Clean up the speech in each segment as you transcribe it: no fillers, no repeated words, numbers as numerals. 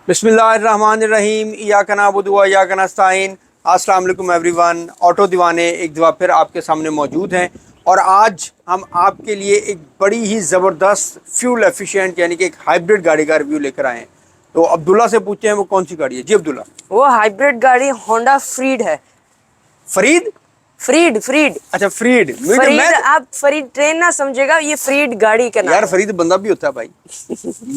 बिस्मिल्लाहिर्रहमानिर्रहीम इय्याका नअबुदु व इय्याका नस्तईन। अस्सलाम वालेकुम एवरीवन। ऑटो दीवाने एक दफ़ा फिर आपके सामने मौजूद हैं और आज हम आपके लिए एक बड़ी ही ज़बरदस्त फ्यूल एफिशिएंट यानी कि एक हाइब्रिड गाड़ी का रिव्यू लेकर आए हैं। तो अब्दुल्ला से पूछते हैं वो कौन सी गाड़ी है। जी अब्दुल्ला। वो हाइब्रिड गाड़ी होंडा फ्रीड है। फरीद फ्रीड। अच्छा फ्रीड। फरीद आप फरीद ट्रेन ना समझेगा, ये फ्रीड गाड़ी का नाम यार है। फरीद बंदा भी होता है भाई।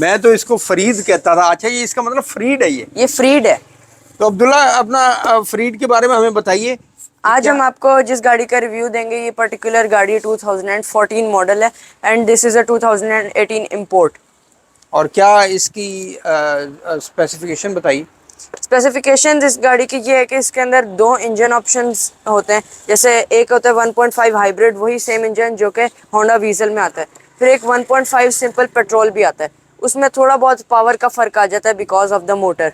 मैं तो इसको फरीद कहता था। अच्छा ये इसका मतलब फ्रीड है ये फ्रीड है। तो अब्दुल्ला अपना फ्रीड के बारे में हमें बताइए। आज हम आपको जिस गाड़ी का रिव्यू देंगे, ये पर्टिकुलर गाड़ी 2014 मॉडल है and this is a 2018 import. और क्या इसकी स्पेसिफिकेशन बताइए। स्पेसिफिकेशन इस गाड़ी की ये है कि इसके अंदर दो इंजन ऑप्शंस होते हैं। जैसे एक होता है 1.5 हाइब्रिड, वही सेम इंजन जो कि होंडा वीजल में आता है। फिर एक 1.5 सिंपल पेट्रोल भी आता है, उसमें थोड़ा बहुत पावर का फ़र्क आ जाता है बिकॉज ऑफ द मोटर।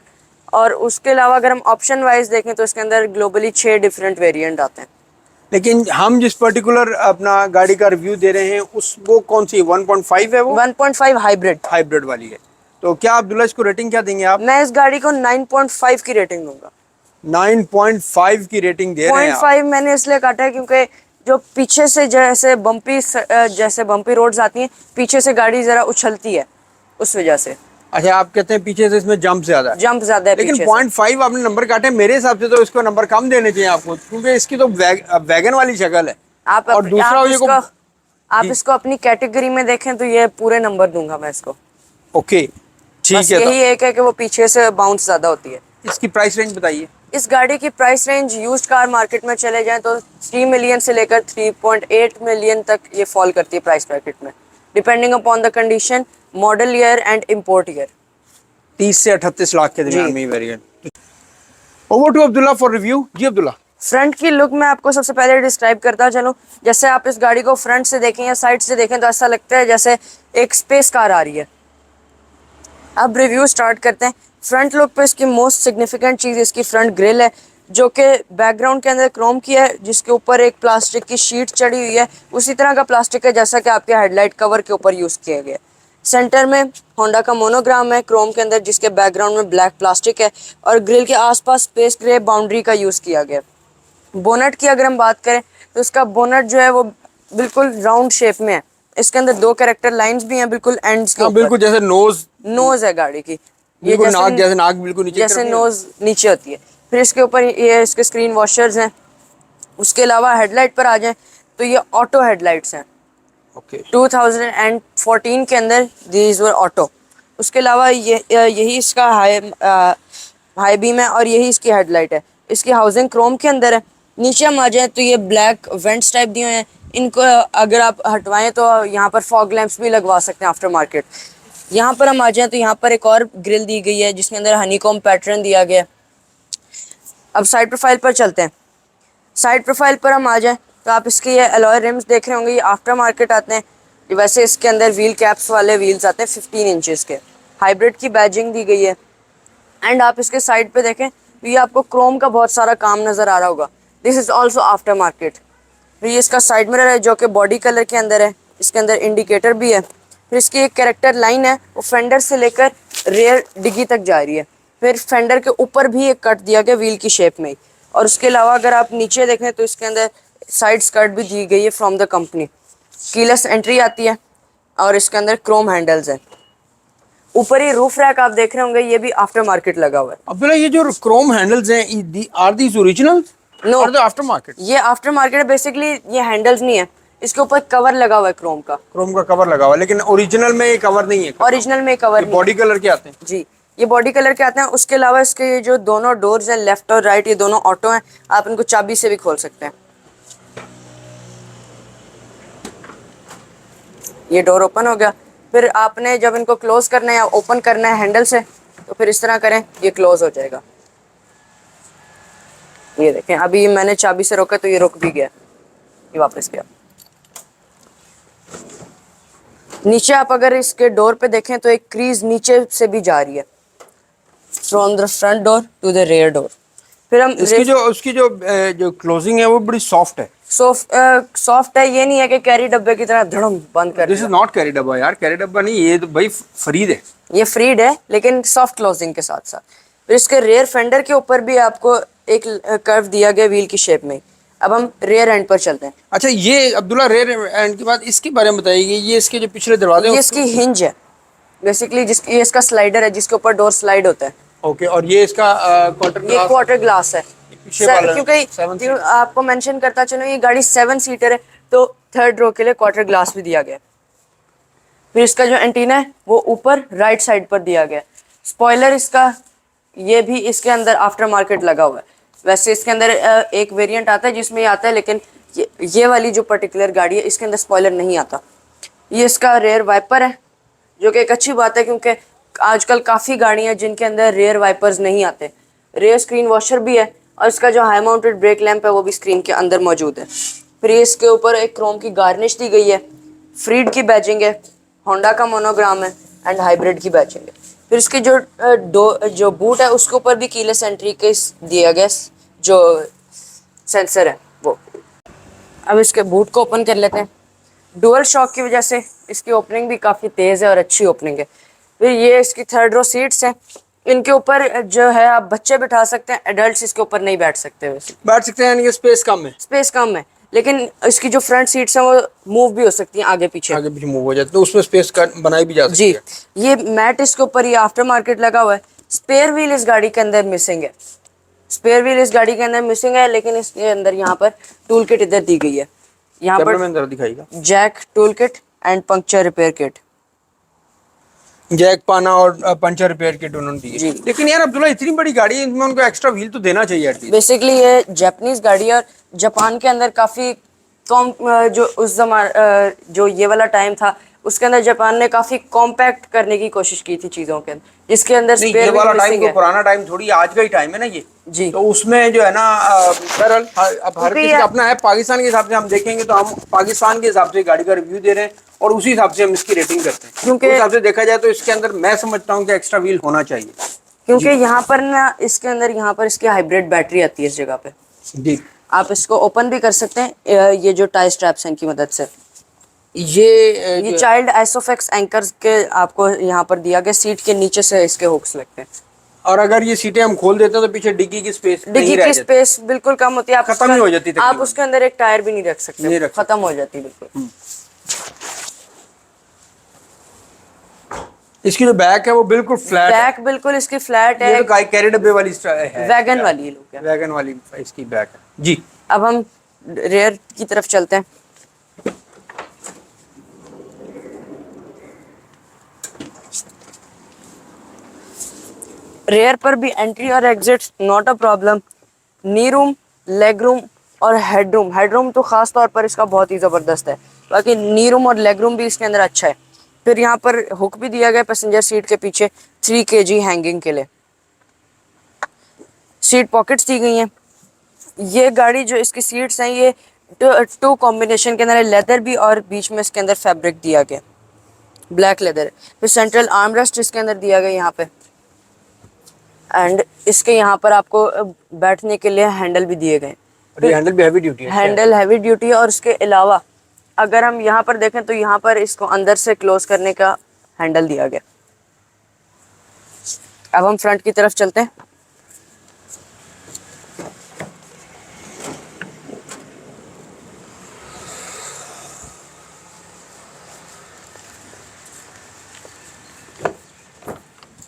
और उसके अलावा अगर हम ऑप्शन वाइज देखें तो इसके अंदर ग्लोबली 6 डिफरेंट वेरिएंट आते हैं। लेकिन हम जिस पर्टिकुलर अपना गाड़ी का रिव्यू दे रहे हैं उस वो कौन सी 1.5 है? वो 1.5 हाइब्रिड वाली है। तो क्या अब्दुल्ला इसको रेटिंग क्या देंगे आप? मैं इस गाड़ी को 9.5 की रेटिंग दूंगा। 9.5 की रेटिंग दे रहे हैं आप? 0.5 मैंने इसलिए काटा है क्योंकि जो पीछे से जैसे बम्पी रोड्स आती हैं, पीछे से गाड़ी जरा उछलती है, उस वजह से। अच्छा आप कहते हैं पीछे से इसमें जंप ज्यादा है? जंप ज्यादा है लेकिन पीछे 0.5 आपने नंबर काटे, मेरे हिसाब से तो इसको नंबर कम देने चाहिए आपको, क्योंकि इसकी तो वैगन वाली शक्ल है। और दूसरा आप इसको अपनी कैटेगरी में देखें तो ये पूरे नंबर दूंगा मैं इसको। ओके ठीक है। यही एक है कि वो पीछे से बाउंस ज्यादा होती है। इसकी प्राइस रेंज बताइए। इस गाड़ी की price range used car market में चले जाएं तो 3 मिलियन से लेकर 3.8 मिलियन तक ये फॉल करती है प्राइस ब्रैकेट में, depending upon the condition, model year and import year. 30 से 38 लाख के दरमियान में variant. Over to Abdullah for review. जी अब्दुल्ला। फ्रंट की लुक मैं आपको सबसे पहले डिस्क्राइब करता चलूं। जैसे आप इस गाड़ी को फ्रंट से देखें या साइड से देखें तो ऐसा लगता है जैसे एक स्पेस कार आ रही है। अब रिव्यू स्टार्ट करते हैं। फ्रंट लुक पे इसकी मोस्ट सिग्निफिकेंट चीज़ इसकी फ्रंट ग्रिल है, जो कि बैकग्राउंड के अंदर क्रोम की है, जिसके ऊपर एक प्लास्टिक की शीट चढ़ी हुई है। उसी तरह का प्लास्टिक है जैसा कि आपके हेडलाइट कवर के ऊपर यूज़ किया गया। सेंटर में होंडा का मोनोग्राम है क्रोम के अंदर, जिसके बैकग्राउंड में ब्लैक प्लास्टिक है और ग्रिल के आसपास स्पेस ग्रे बाउंड्री का यूज़ किया गया। बोनट की अगर हम बात करें तो इसका बोनट जो है वो बिल्कुल राउंड शेप में है। इसके अंदर दो कैरेक्टर लाइंस भी हैं बिल्कुल एंड्स के ऊपर। बिल्कुल जैसे नोज है गाड़ी की, ये नाक बिल्कुल नीचे, जैसे नोज नीचे होती है। फिर इसके ऊपर ये इसके स्क्रीन वॉशर्स हैं। उसके अलावा हेडलाइट पर आ जाएं तो ये ऑटो हेडलाइट्स हैं। ओके 2014 के अंदर दीज वर ऑटो। उसके अलावा यही इसका हाई बीम है और यही इसकी हेडलाइट है। इसकी हाउसिंग क्रोम के अंदर है। नीचे हम आ जाएं तो ये ब्लैक वेंट्स टाइप दिए हुए हैं। इनको अगर आप हटवाएं तो यहाँ पर फॉग लैंप्स भी लगवा सकते हैं आफ्टर मार्केट। यहाँ पर हम आ जाएं तो यहाँ पर एक और ग्रिल दी गई है जिसके अंदर हनीकॉम पैटर्न दिया गया है। अब साइड प्रोफाइल पर चलते हैं। साइड प्रोफाइल पर हम आ जाएं तो आप इसके ये अलॉय रिम्स देख रहे होंगे, ये आफ्टर मार्केट आते हैं। वैसे इसके अंदर व्हील कैप्स वाले व्हील्स आते हैं 15 इंचेस के। हाइब्रिड की बैजिंग दी गई है। एंड आप इसके साइड पे देखें तो ये आपको क्रोम का बहुत सारा काम नज़र आ रहा होगा। This is also after market. फिर ये इसका साइड मिरर है जो कि बॉडी कलर के अंदर है। इसके अंदर इंडिकेटर भी है। फिर इसकी एक कैरेक्टर लाइन है, वो फेंडर से लेकर रेयर डिग्गी तक जा रही है। फिर फेंडर के ऊपर भी एक कट दिया गया व्हील की शेप में। और उसके अलावा अगर आप नीचे देखें तो इसके अंदर साइड स्कर्ट भी दी गई है from the company. Keyless entry आती है और इसके अंदर क्रोम हैंडल्स हैं। ऊपर ही रूफ रैक आप देख रहे होंगे, ये भी आफ्टर मार्केट लगा हुआ है। अब्दुल्ला ये जो क्रोम हैंडल्स हैं are these original? No, aftermarket. ये आफ्टर मार्केट है। बेसिकली ये हैंडल्स नहीं है, इसके ऊपर कवर लगा हुआ है क्रोम का कवर लगा हुआ है, लेकिन ओरिजिनल में ये कवर नहीं है। ओरिजिनल में कवर नहीं, बॉडी कलर के आते हैं जी, ये बॉडी कलर के आते हैं। उसके अलावा इसके ये जो दोनों डोर्स हैं लेफ्ट और राइट, ये दोनों ऑटो हैं। आप इनको चाबी से भी खोल सकते हैं। ये डोर ओपन हो गया। फिर आपने जब इनको क्लोज करना है या ओपन करना है हैंडल से तो फिर इस तरह करें, ये क्लोज हो जाएगा। ये देखें, अभी मैंने चाबी से रोका तो ये रुक भी गया, ये वापस गया। नीचे आप अगर इसके डोर पे देखें तो एक क्रीज नीचे से भी जा रही है, from the front door to the rear door. फिर हम उसकी जो क्लोजिंग है वो बड़ी सॉफ्ट है। सॉफ्ट है, ये नहीं है कि कैरी डब्बे की तरह धड़म बंद कर दिस इज नॉट कैरी डब्बा यार, कैरी डब्बा नहीं, ये तो भाई फरीद है। ये फ्रीड है लेकिन सॉफ्ट क्लोजिंग के साथ साथ। फिर इसके रेयर फेंडर के ऊपर भी आपको एक कर्व दिया गया व्हील की शेप में। अब हम रेयर एंड पर चलते हैं। अच्छा, ये अब्दुल्ला रेयर एंड के बाद इसके बारे में बताइए, ये इसके जो पिछले दरवाजे ये इसकी हिंज है बेसिकली, जिसकी ये इसका स्लाइडर है जिसके ऊपर डोर स्लाइड होता है। ओके, और ये इसका क्वार्टर ये क्वार्टर ग्लास है। पीछे वाला क्योंकि आपको मेंशन करता चलो ये गाड़ी 7 सीटर है तो थर्ड रो के लिए क्वार्टर ग्लास भी दिया गया है। फिर इसका जो एंटीना है वो ऊपर राइट साइड पर दिया गया है। स्पॉइलर इसका ये भी इसके अंदर आफ्टर मार्केट लगा हुआ है। वैसे इसके अंदर एक वेरिएंट आता है जिसमें ये आता है, लेकिन ये वाली जो पर्टिकुलर गाड़ी है इसके अंदर स्पॉइलर नहीं आता। ये इसका रेयर वाइपर है जो कि एक अच्छी बात है, क्योंकि आजकल काफ़ी गाड़ियाँ जिनके अंदर रेयर वाइपर्स नहीं आते। रेयर स्क्रीन वॉशर भी है और इसका जो हाई माउंटेड ब्रेक लैंप है वो भी स्क्रीन के अंदर मौजूद है। फिर ये इसके ऊपर एक क्रोम की गार्निश दी गई है, फ्रीड की बैजिंग है, होंडा का मोनोग्राम है एंड हाइब्रिड की बैजिंग है। फिर इसकी जो बूट है उसके ऊपर भी कीलेस एंट्री के दिया गया जो सेंसर है वो। अब इसके बूट को ओपन कर लेते हैं। डुअल शॉक की वजह से इसकी ओपनिंग भी काफ़ी तेज़ है और अच्छी ओपनिंग है। फिर ये इसकी थर्ड रो सीट्स हैं, इनके ऊपर जो है आप बच्चे बिठा सकते हैं, एडल्ट्स इसके ऊपर नहीं बैठ सकते। वैसे बैठ सकते हैं, यानी कि स्पेस कम है। स्पेस कम है, लेकिन इसकी जो फ्रंट सीट्स हैं वो मूव भी हो सकती हैं आगे पीछे मूव हो जाते तो उसमें स्पेस बनाई भी जा सकती जी। है। ये मैट इसके ऊपर ये आफ्टर मार्केट लगा हुआ है। स्पेयर व्हील इस गाड़ी के अंदर मिसिंग है, स्पेयर व्हील इस गाड़ी के अंदर मिसिंग है, लेकिन इसके अंदर यहाँ पर टूल किट इधर दी गई है। यहाँ पर दिखाएगा jack, tool kit and puncture repair kit, jack पाना और पंचर रिपेयर किट उन्होंने दी है। लेकिन यार अब्दुल्ला इतनी बड़ी गाड़ी है, इनमें उनको एक्स्ट्रा व्हील तो देना चाहिए एटलीस्ट। बेसिकली ये जापानीज गाड़ी है और जापान के अंदर काफ़ी कॉम जो उस जो ये वाला टाइम था उसके अंदर जापान ने काफ़ी कॉम्पैक्ट करने की कोशिश की थी चीज़ों के अंदर, जिसके अंदर स्पेयर ये वाला टाइम तो पुराना टाइम थोड़ी आज का ही टाइम है ना ये जी। तो उसमें जो है ना बहरहाल अब हर किसी का अपना है। पाकिस्तान के हिसाब से हम देखेंगे तो हम पाकिस्तान के हिसाब से गाड़ी का रिव्यू दे रहे हैं और उसी हिसाब से हम इसकी रेटिंग करते हैं। क्योंकि उस हिसाब से देखा जाए तो इसके अंदर मैं समझता हूँ कि एक्स्ट्रा व्हील होना चाहिए, क्योंकि यहाँ पर ना इसके अंदर यहाँ पर इसकी हाइब्रिड बैटरी आती है इस जगह पे जी। आप इसको ओपन भी कर सकते हैं ये जो टाई स्ट्रैप्स हैं इनकी मदद से। ये चाइल्ड आइसोफेक्स एंकर्स के आपको यहाँ पर दिया गया, सीट के नीचे से इसके हुक्स लगते हैं। और अगर ये सीटें हम खोल देते हैं तो पीछे डिग्गी की स्पेस बिल्कुल कम होती है, खत्म ही हो जाती है। आप उसके अंदर एक टायर भी नहीं रख सकते, खत्म हो जाती है बिल्कुल। इसकी जो बैक है वो बिल्कुल फ्लैट है। बैक बिल्कुल इसकी फ्लैट है, ये तो कैरी डब्बे वाली है, वैगन वाली लोग वैगन वाली इसकी बैक है जी। अब हम रेयर की तरफ चलते हैं। रेयर पर भी एंट्री और exit not a problem. Knee room, leg room और हेडरूम तो खास तौर पर इसका बहुत ही ज़बरदस्त है। बाकी नी रूम और लेग रूम भी इसके अंदर अच्छा है। फिर यहाँ पर हुक भी दिया गया पैसेंजर सीट के पीछे 3 kg हैंगिंग के लिए। सीट पॉकेट्स दी गई हैं। ये गाड़ी जो इसकी सीट्स हैं ये 2 कॉम्बिनेशन के अंदर है, लेदर भी और बीच में इसके अंदर फैब्रिक दिया गया, ब्लैक लेदर। फिर सेंट्रल आर्म रेस्ट इसके अंदर दिया गया यहाँ पे, एंड इसके यहाँ पर आपको बैठने के लिए हैंडल भी दिए गए। हैंडल भी हैवी ड्यूटी है, हैंडल हैवी ड्यूटी है। और इसके अलावा अगर हम यहाँ पर देखें तो यहाँ पर इसको अंदर से क्लोज करने का हैंडल दिया गया। अब हम फ्रंट की तरफ चलते हैं।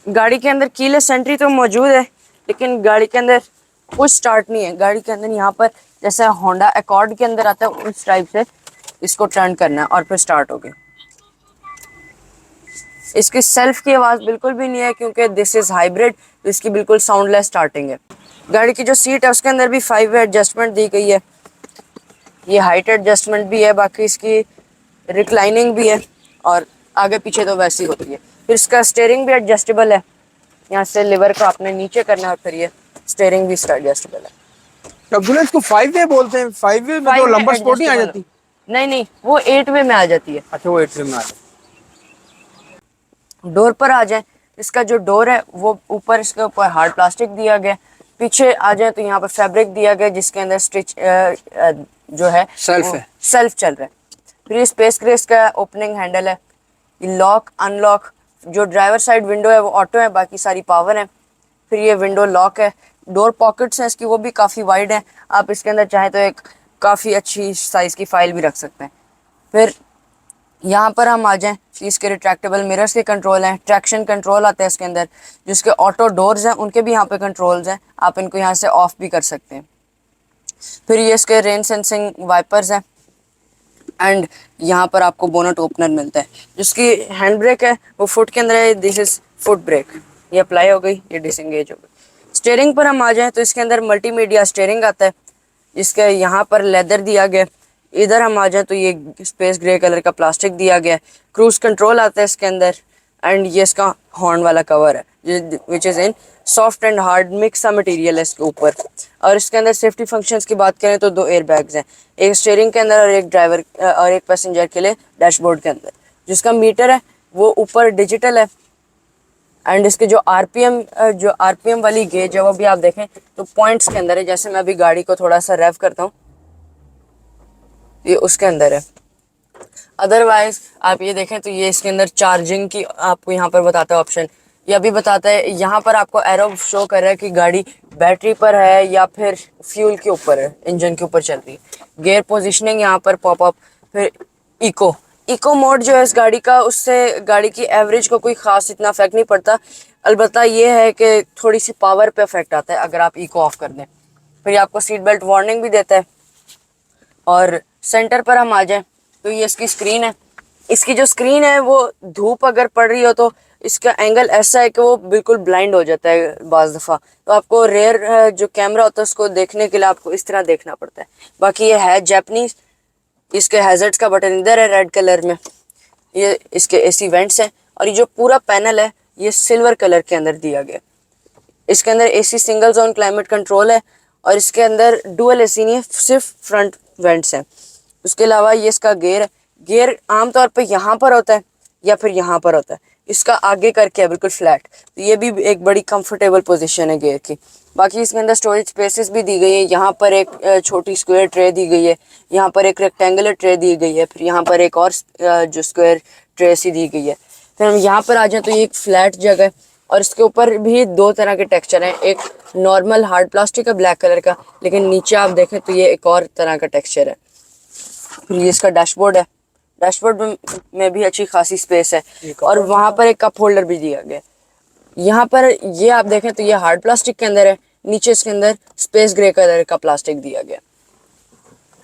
गाड़ी के अंदर कीलेस एंट्री तो मौजूद है, लेकिन गाड़ी के अंदर कुछ स्टार्ट नहीं है। गाड़ी के अंदर यहाँ पर जैसे होंडा अकॉर्ड के अंदर आता है उस टाइप से इसको टर्न करना है और फिर स्टार्ट हो गया। इसकी सेल्फ की आवाज़ बिल्कुल भी नहीं है क्योंकि दिस इज़ हाइब्रिड, इसकी बिल्कुल साउंडलेस स्टार्टिंग है। गाड़ी की जो सीट है उसके अंदर भी 5 वे एडजस्टमेंट दी गई है। ये हाइट एडजस्टमेंट भी है, बाकी इसकी रिक्लाइनिंग भी है और आगे पीछे तो वैसी होती है। फिर इसका स्टीयरिंग भी एडजस्टेबल है, यहाँ से लिवर को आपने नीचे करना है और फिर ये स्टीयरिंग भी इसका एडजस्टेबल है। अब्दुल्ला इसको 5 वे बोलते हैं, 5 वे में तो लंबा स्पोर्ट नहीं आ जाती? नहीं, वो 8 वे में आ जाती है। अच्छा, वो 8 वे में आ जाती है। डोर पर आ जाए, इसका जो डोर है वो ऊपर इसके ऊपर हार्ड प्लास्टिक दिया गया। पीछे आ जाए तो यहाँ पर फैब्रिक दिया गया जिसके अंदर स्टिच जो है सेल्फ है। सेल्फ चल रहा है। फिर ये स्पेस ग्रेस का ओपनिंग हैंडल है, ये लॉक अनलॉक, जो ड्राइवर साइड विंडो है वो ऑटो है, बाकी सारी पावर है। फिर ये विंडो लॉक है, डोर पॉकेट्स हैं इसकी वो भी काफ़ी वाइड है, आप इसके अंदर चाहें तो एक काफ़ी अच्छी साइज़ की फाइल भी रख सकते हैं। फिर यहाँ पर हम आ जाएं कि इसके रिट्रैक्टेबल मिरर्स के कंट्रोल हैं, ट्रैक्शन कंट्रोल आता है इसके अंदर, जिसके ऑटो डोर्स हैं उनके भी यहाँ पे कंट्रोल्स हैं, आप इनको यहाँ से ऑफ भी कर सकते हैं। फिर ये इसके रेन सेंसिंग वाइपर्स हैं एंड यहाँ पर आपको बोनट ओपनर मिलता है। जिसकी हैंड ब्रेक है वो फुट के अंदर है, दिस इज़ फुट ब्रेक, ये अप्लाई हो गई, ये डिसंगेज हो गई। स्टीयरिंग पर हम आ जाएँ तो इसके अंदर मल्टीमीडिया स्टीयरिंग आता है, जिसके यहाँ पर लेदर दिया गया। इधर हम आ जाए तो ये स्पेस ग्रे कलर का प्लास्टिक दिया गया है। क्रूज कंट्रोल आता है इसके अंदर एंड ये इसका हॉर्न वाला कवर है which is in soft and hard mix सा मटेरियल है इसके ऊपर। और इसके अंदर सेफ्टी फंक्शंस की बात करें तो 2 एयर बैग्स हैं, एक स्टीयरिंग के अंदर और एक ड्राइवर और एक पैसेंजर के लिए डैशबोर्ड के अंदर। जिसका मीटर है वो ऊपर डिजिटल है एंड इसके जो आरपीएम वाली गेज है वो भी आप देखें तो पॉइंट्स के अंदर है। जैसे मैं अभी गाड़ी को थोड़ा सा रेव करता हूँ, ये उसके अंदर है। अदरवाइज आप ये देखें तो ये इसके अंदर चार्जिंग की आपको यहाँ पर बताता है ऑप्शन, ये अभी बताता है यहाँ पर आपको एरो शो कर रहा है कि गाड़ी बैटरी पर है या फिर फ्यूल के ऊपर है, इंजन के ऊपर चल रही है। गियर पोजीशनिंग यहाँ पर पॉपअप। फिर इको मोड जो है इस गाड़ी का, उससे गाड़ी की एवरेज को कोई ख़ास इतना इफेक्ट नहीं पड़ता, अलबत्ता ये है कि थोड़ी सी पावर पे इफेक्ट आता है अगर आप इको ऑफ कर दें। फिर ये आपको सीट बेल्ट वार्निंग भी देता है। और सेंटर पर हम आ जाएं तो ये इसकी स्क्रीन है, इसकी जो स्क्रीन है वो धूप अगर पड़ रही हो तो इसका एंगल ऐसा है कि वो बिल्कुल ब्लाइंड हो जाता है बाज़ दफ़ा, तो आपको रेयर जो कैमरा होता है उसको देखने के लिए आपको इस तरह देखना पड़ता है। बाकी ये है जापानीज, इसके हैज़र्ड्स का बटन इधर है रेड कलर में, ये इसके एसी वेंट्स हैं और ये जो पूरा पैनल है ये सिल्वर कलर के अंदर दिया गया। इसके अंदर AC single zone climate control है और इसके अंदर डुअल एसी नहीं है, सिर्फ फ्रंट वेंट्स हैं। उसके अलावा ये इसका गियर आमतौर पे यहाँ पर होता है या फिर यहाँ पर होता है, इसका आगे करके है बिल्कुल फ्लैट, तो ये भी एक बड़ी कंफर्टेबल पोजीशन है गियर की। बाकी इसके अंदर स्टोरेज स्पेसेस भी दी गई है, यहाँ पर एक छोटी स्क्वायर ट्रे दी गई है, यहाँ पर एक रेक्टेंगुलर ट्रे दी गई है, फिर यहाँ पर एक और जो स्क्वायर ट्रे सी दी गई है। फिर हम यहाँ पर आ जाए तो ये एक फ्लैट जगह है और इसके ऊपर भी 2 तरह के टेक्सचर हैं, एक नॉर्मल हार्ड प्लास्टिक है ब्लैक कलर का, लेकिन नीचे आप देखें तो ये एक और तरह का टेक्सचर है। फिर ये इसका डैशबोर्ड है, डैशबोर्ड में भी अच्छी खासी स्पेस है और वहाँ पर एक कप होल्डर भी दिया गया है। यहाँ पर ये आप देखें तो ये हार्ड प्लास्टिक के अंदर है, नीचे इसके अंदर स्पेस ग्रे कलर का प्लास्टिक दिया गया।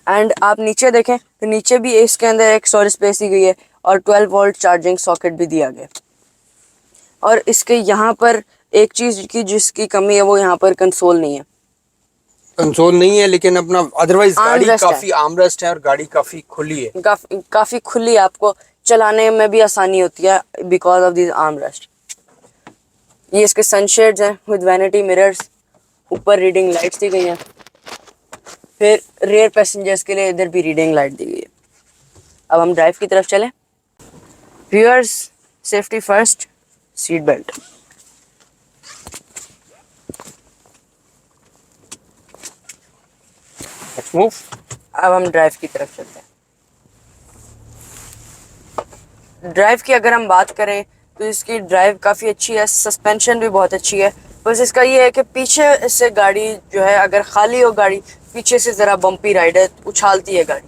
एंड आप नीचे देखें तो नीचे भी इसके अंदर एक स्टोरेज स्पेस दी गई है और 12 वोल्ट चार्जिंग सॉकेट भी दिया गया। और इसके यहाँ पर एक चीज़ की जिसकी कमी है वो यहाँ पर कंसोल नहीं है, कंसोल नहीं है, लेकिन अपना अदरवाइज गाड़ी आर्मरेस्ट काफी आर्मरेस्ट है और गाड़ी काफी खुली है, काफ़ी खुली है, आपको चलाने में भी आसानी होती है बिकॉज ऑफ दिस आर्मरेस्ट। ये इसके सनशेड्स हैं विद वैनिटी मिरर्स, ऊपर रीडिंग लाइट्स दी गई हैं। फिर रेयर पैसेंजर्स के लिए इधर भी रीडिंग लाइट दी गई है। अब हम ड्राइव की तरफ चलें। Viewers, safety first, seat belt. Move. अब हम ड्राइव की तरफ चलते हैं। ड्राइव की अगर हम बात करें तो इसकी ड्राइव काफ़ी अच्छी है, सस्पेंशन भी बहुत अच्छी है। बस इसका ये है कि पीछे से गाड़ी जो है अगर खाली हो गाड़ी, पीछे से ज़रा बम्पी राइड है, उछालती है गाड़ी।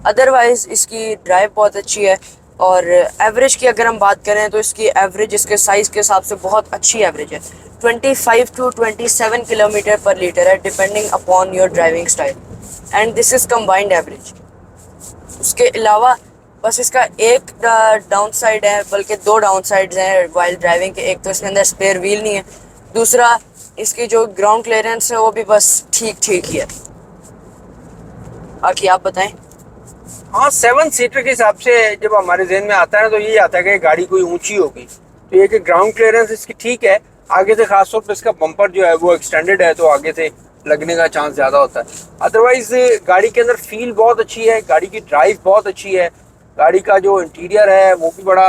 अदरवाइज़ इसकी ड्राइव बहुत अच्छी है। और एवरेज की अगर हम बात करें तो इसकी एवरेज इसके साइज़ के हिसाब से बहुत अच्छी एवरेज है, 25 to 27 किलोमीटर पर लीटर है depending upon your driving style and this is combined average. उसके अलावा बस इसका एक डाउन साइड है, बल्कि 2 डाउन साइड्स हैं वाइल ड्राइविंग के। एक तो इसके अंदर स्पेयर व्हील नहीं है, दूसरा इसकी जो ग्राउंड क्लियरेंस है वो भी बस ठीक ठीक ही है। बाकी आप बताएं। हाँ, 7 सीटर के हिसाब से जब हमारे जहन में आता है ना तो यही आता है कि गाड़ी कोई ऊंची होगी, तो ये कि ग्राउंड क्लियरेंस इसकी ठीक है। आगे से खासतौर पर इसका बम्पर जो है वो एक्सटेंडेड है, तो आगे से लगने का चांस ज़्यादा होता है। अदरवाइज गाड़ी के अंदर फील बहुत अच्छी है, गाड़ी की ड्राइव बहुत अच्छी है, गाड़ी का जो इंटीरियर है वो भी बड़ा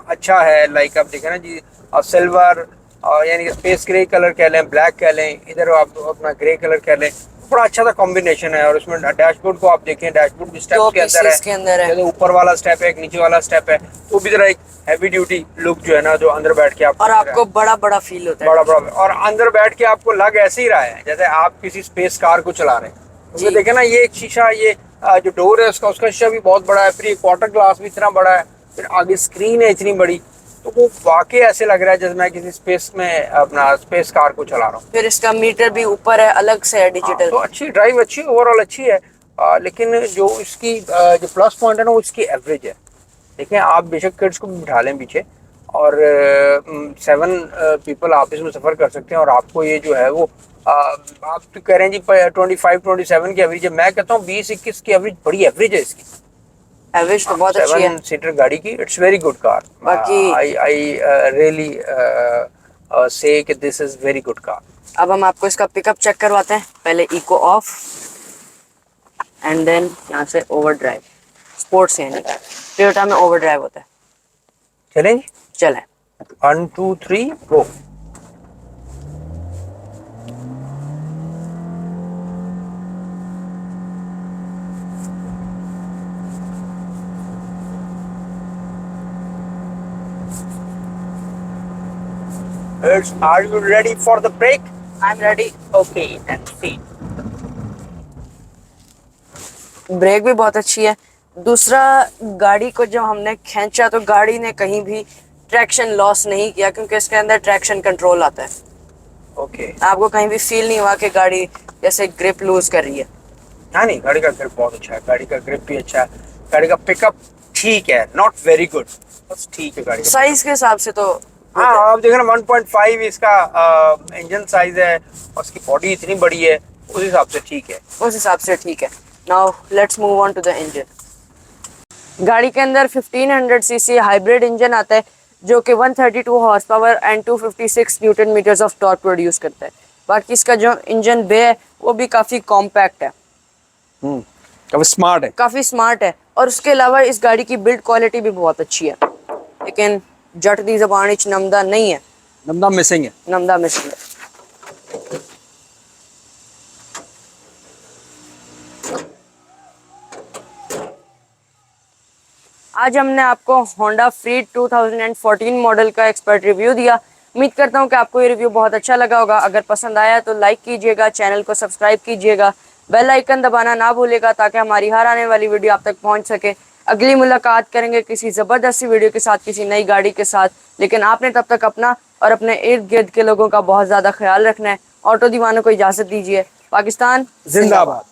अच्छा है। लाइक आप देखें ना जी, सिल्वर और यानी स्पेस ग्रे कलर कह लें, ब्लैक कह लें, इधर आप अपना ग्रे कलर कह लें, बड़ा अच्छा सा कॉम्बिनेशन है। और उसमें डैशबोर्ड को आप देखें, डैशबोर्ड भी दो स्टेप्स के अंदर पीसेस के अंदर है। है, ऊपर वाला स्टेप है, एक नीचे वाला स्टेप है, तो भी जरा एक हैवी ड्यूटी लुक जो है ना, जो अंदर बैठ के आप और आपको बड़ा बड़ा फील होता है, बड़ा बड़ा, और अंदर बैठ के आपको लग ऐसे ही रहा है जैसे आप किसी स्पेस कार को चला रहे हैं। तो देखे ना, ये एक शीशा, ये जो डोर है उसका शीशा भी बहुत बड़ा है, फिर ये क्वार्टर ग्लास भी इतना बड़ा है, फिर आगे स्क्रीन है इतनी बड़ी, तो वो वाकई ऐसे लग रहा है जैसे मैं किसी स्पेस में अपना स्पेस कार को चला रहा हूँ। फिर इसका मीटर भी ऊपर है, अलग से है डिजिटल। तो अच्छी ड्राइव, अच्छी ओवरऑल अच्छी है। लेकिन जो इसकी जो प्लस पॉइंट है ना, वो इसकी एवरेज है। देखें, आप बेशक किड्स को भी बिठा लें पीछे, और 7 पीपल आप इसमें सफ़र कर सकते हैं, और आपको ये जो है वो आप तो कह रहे हैं जी 25-27 की एवरेज है, मैं कहता हूँ 20-21 की एवरेज बड़ी एवरेज है इसकी। एवरेज तो बहुत अच्छी है 7 सीटर गाड़ी की, इट्स वेरी गुड कार। बाकी आई रियली से कि this is very good car. अब हम आपको इसका पिकअप चेक करवाते हैं। पहले इको ऑफ एंड देन यहाँ से ओवर ड्राइव। स्पोर्ट्स यानी टोयोटा में ओवर ड्राइव होता है। चलें जी, चलें 1 2 3 go. Are you ready for the break? I am ready. Okay, let's see. Brake भी बहुत अच्छी है। दूसरा, गाड़ी को जब हमने खींचा तो गाड़ी ने कहीं भी ट्रैक्शन लॉस नहीं किया, क्योंकि इसके अंदर ट्रैक्शन कंट्रोल आता है। Okay. आपको कहीं भी फील नहीं हुआ कि गाड़ी जैसे ग्रिप लूज कर रही है। हाँ, नहीं, गाड़ी का ग्रिप बहुत अच्छा है, गाड़ी का ग्रिप भी अच्छा है, गाड़ी का पिकअप ठीक है, नॉट वेरी गुड, बस ठीक है गाड़ी का। साइज के हिसाब से तो हाँ, आप देख रहे हैं 1.5 इसका इंजन साइज है, और उसकी बॉडी इतनी बड़ी है, उस हिसाब से ठीक है। उस हिसाब से ठीक है। Now let's move on to the engine. गाड़ी के अंदर 1500 सीसी हाइब्रिड इंजन आता है, जो कि 132 horsepower and 256 newton metres of torque produce करता है। बाकी इसका जो इंजन बे है वो भी काफ़ी कॉम्पैक्ट है, काफी स्मार्ट है। काफ़ी स्मार्ट है। और उसके अलावा इस गाड़ी की बिल्ड क्वालिटी भी बहुत अच्छी है, लेकिन जट दी ज़बान इच नमदा नहीं है, नमदा मिसिंग है। नमदा मिसिंग है। आज हमने आपको होंडा फ्रीड 2014 मॉडल का एक्सपर्ट रिव्यू दिया। उम्मीद करता हूँ कि आपको ये रिव्यू बहुत अच्छा लगा होगा। अगर पसंद आया तो लाइक कीजिएगा, चैनल को सब्सक्राइब कीजिएगा, बेल आइकन दबाना ना भूलिएगा, ताकि हमारी हर आने वाली वीडियो आप तक पहुँच सके। अगली मुलाकात करेंगे किसी ज़बरदस्त वीडियो के साथ, किसी नई गाड़ी के साथ। लेकिन आपने तब तक अपना और अपने इर्द गिर्द के लोगों का बहुत ज़्यादा ख्याल रखना है। ऑटो दीवानों को इजाज़त दीजिए। पाकिस्तान जिंदाबाद।